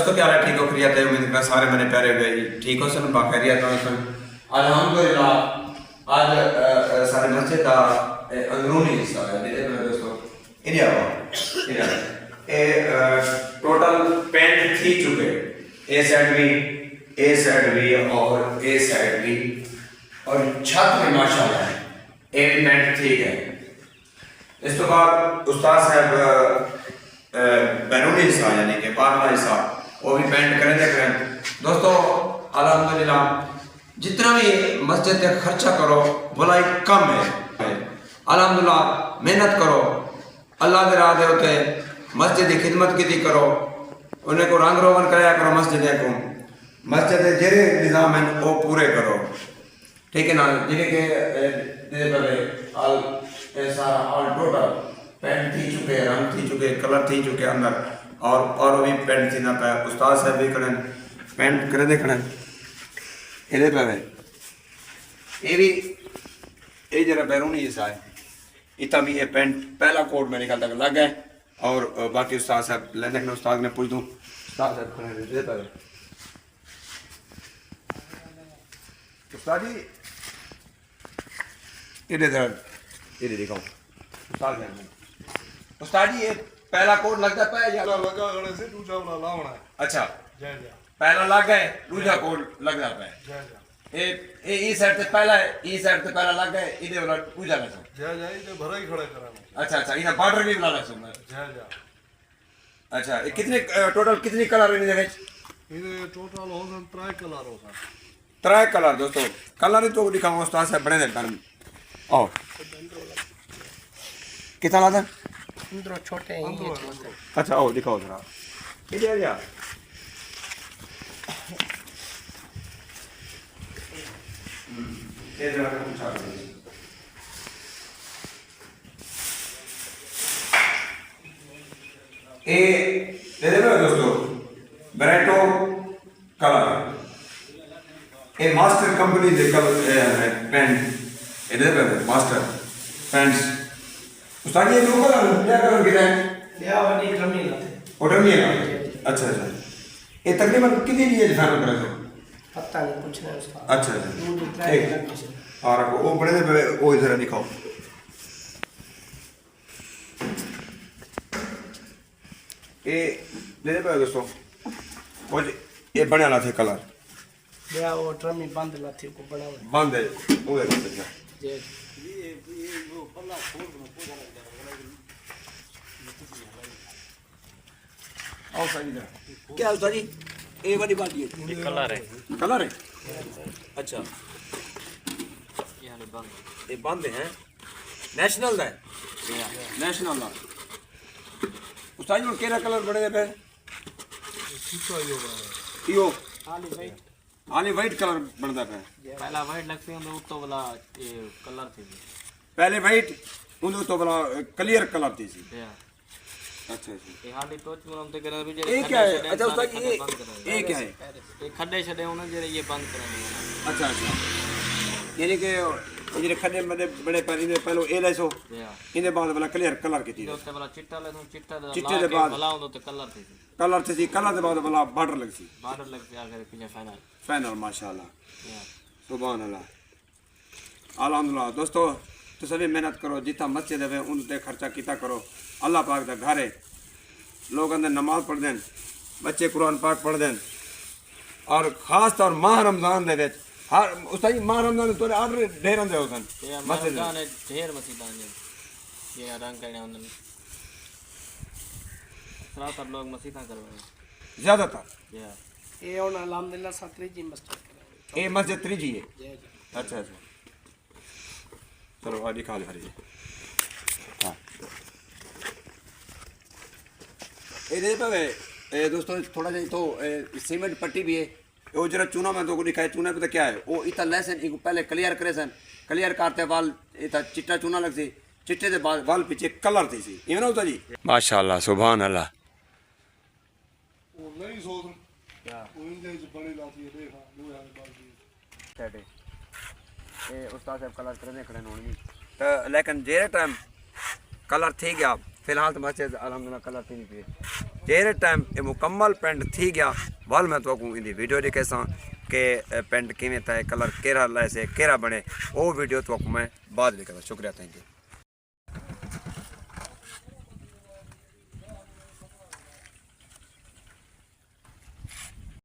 दोस्तों क्या हाल है? ठीक हो? खैरियत है? उम्मीद करता सारे मेरे प्यारे भाई ठीक हो सन बाखैरियत हो सन। अल्हम्दुलिल्लाह आज सारे मस्जिद का अंदरूनी हिस्सा है मेरे दोस्तों एरिया एरिया टोटल पेंट थी चुके ए साइड भी और ए साइड भी और छत में माशाल्लाह ए भी पेंट ठीक है। इस तो बाद उस्ताद साहब बैरूनी हिस्सा यानी कि पारला हिस्सा वो भी पेंट करें देख रहे हैं दोस्तों। अल्हम्दुलिल्लाह जितना भी मस्जिद पे खर्चा करो भलाई कम है। अल्हम्दुलिल्लाह मेहनत करो अल्लाह के राह दे होते मस्जिद की खिदमत की करो उन्हें को रंग रोगन कराया करो मस्जिद जेरे निज़ाम है वो पूरे करो ठीक है ना। जिन्हें ऑल टोटल पेंट थी चुके रंग थी चुके कलर थी चुके अंदर और भी पेंट थी ना पे उस्ताद साहब भी खड़े पेंट करे दे खड़े इधर पे ये भी ये जरा बैरूनी हिस्सा है इतना भी ये पेंट पहला कोट मेरे ख्याल तक लग गए और बाकी उस्ताद साहब ले देखना उस्ताद ने पूछ दूँ उस्ताद साहब खड़े इधर पे उस्ताद जी इधर दिखाओ उस्ताद जी ये पहला कोट लग जाता है या लगा गले से दूसरा वाला लावना है। अच्छा जय जय पहला लग गए दूसरा कोट लग जाता है। जय जय ये साइड से पहला है ई साइड से पहला लग गए इधर वाला दूसरा लग जाता जय जय इधर भरा ही खड़े कराना। अच्छा अच्छा इधर बॉर्डर भी बनाना है मैं। जय जय अच्छा ये कितने टोटल कितनी कलर है इधर इधर टोटल हो गए ट्राई कलर हो गया त्रै कलर दोस्तों कलर तो दिखाऊंगा उस्ताद साहब बड़े देर पर और कितना लादा अंदर छोटे हैं ये छोटे। अच्छा ओ दिखाओ जरा इधर यार ये जरा पूछा ए दे दे दोस्तों ब्रेटो कलर ए मास्टर कंपनी दे कलर पेंट इधर पे मास्टर पेंट्स उस्ताद ये दो कलर क्या कलर किधर है या वाली ड्रमी लाते ऑर्डर नहीं है। अच्छा अच्छा ये तकरीबन कितनी लिए फाइनल करे थे पता नहीं पूछना है उसका। अच्छा दूध अच्छा ट्राई ठीक करना और रखो वो बड़े से वो इधर दिखाओ ये ले दे दोस्तों वो ये बने वाला थे कलर या वो ड्रमी बंद लाती को बड़ा हुआ बंद है वो देखो जे ये वो पल्ला छोड़ दो पूरा लग जाएगा। आओ सही क्या उस्ताद जी ये वाली बात ये कलर है अच्छा ये बंद है नेशनल दा नेशनल दा उस्ताद जी केरा कलर बड़े पे ठीक है ये यो खाली वाइट हाली वाइट कलर बनता पे पहला वाइट लगते हैं तो वाला ये कलर थी पहले वाइट उन तो वाला क्लियर कलर थी या अच्छा अच्छा ये हाली टोच में हम तो कर भी ये क्या है अच्छा उस्ताद जी ये क्या है ये खड्डे छडे होने जे ये बंद कराने अच्छा अच्छा यानी कि ये खड्डे में बड़े पर इधर पहले ए लेसो या इधर बाद वाला क्लियर कलर की थी जो वाला चिट्टा ले तो चिट्टा चिट्टे दे बाद भला हो तो कलर थी कलर थी कलर दे बाद वाला बॉर्डर लग सी बॉर्डर लग के आगे पीछे फाइनल फाइनल माशाल्लाह या सुभान अल्लाह अल्हम्दुलिल्लाह दोस्तों तो सभी मेहनत करो जितना मस्जिद है उन ते खर्चा किता करो अल्लाह पाक दा घर है लोग अंदर नमाज पढ़ दें बच्चे कुरान पाक पढ़ दें और खास तौर माह रमजान दे विच हर उस्ताद जी माह रमजान तो ऑर्डर ढेर आंदे हो सन ये मस्जिद मस्जिद ने ढेर मस्जिदां ने ये रंग करने उन्होंने सब लोग मस्जिदां करवाए ज्यादातर या ये और अल्हम्दुलिल्लाह सात्री जी मस्जिद करा ये मस्जिद त्रीजी है जय जय अच्छा अच्छा चलो आ दिखा ले हरी हाँ ये दे पे दोस्तों थोड़ा सा तो सीमेंट पट्टी भी है वो जरा चूना में तो को दिखाए चूना पे तो क्या है वो इतना लेसन इनको पहले क्लियर करे सन क्लियर करते वाल इतना चिट्टा चूना लग सी चिट्टे के बाद वाल पीछे कलर थी सी ये ना होता जी माशाल्लाह सुभान अल्लाह वो नहीं सोच क्या वो इनके बड़ी लाती है देखा वो यार बात सेटे ये उस्ताद साहब कलर करने खड़े होनी तो लेकिन जेरे टाइम कलर थी गया फिलहाल तो मस्जिद अल्हम्दुलिल्लाह कलर थी नहीं पे जेरे टाइम ये मुकम्मल पेंट थी गया वाल मैं तो इन वीडियो दिखे सा कि पेंट किमें था कलर केरा लाए से केरा बने वो वीडियो तो मैं बाद में करा। शुक्रिया, थैंक यू।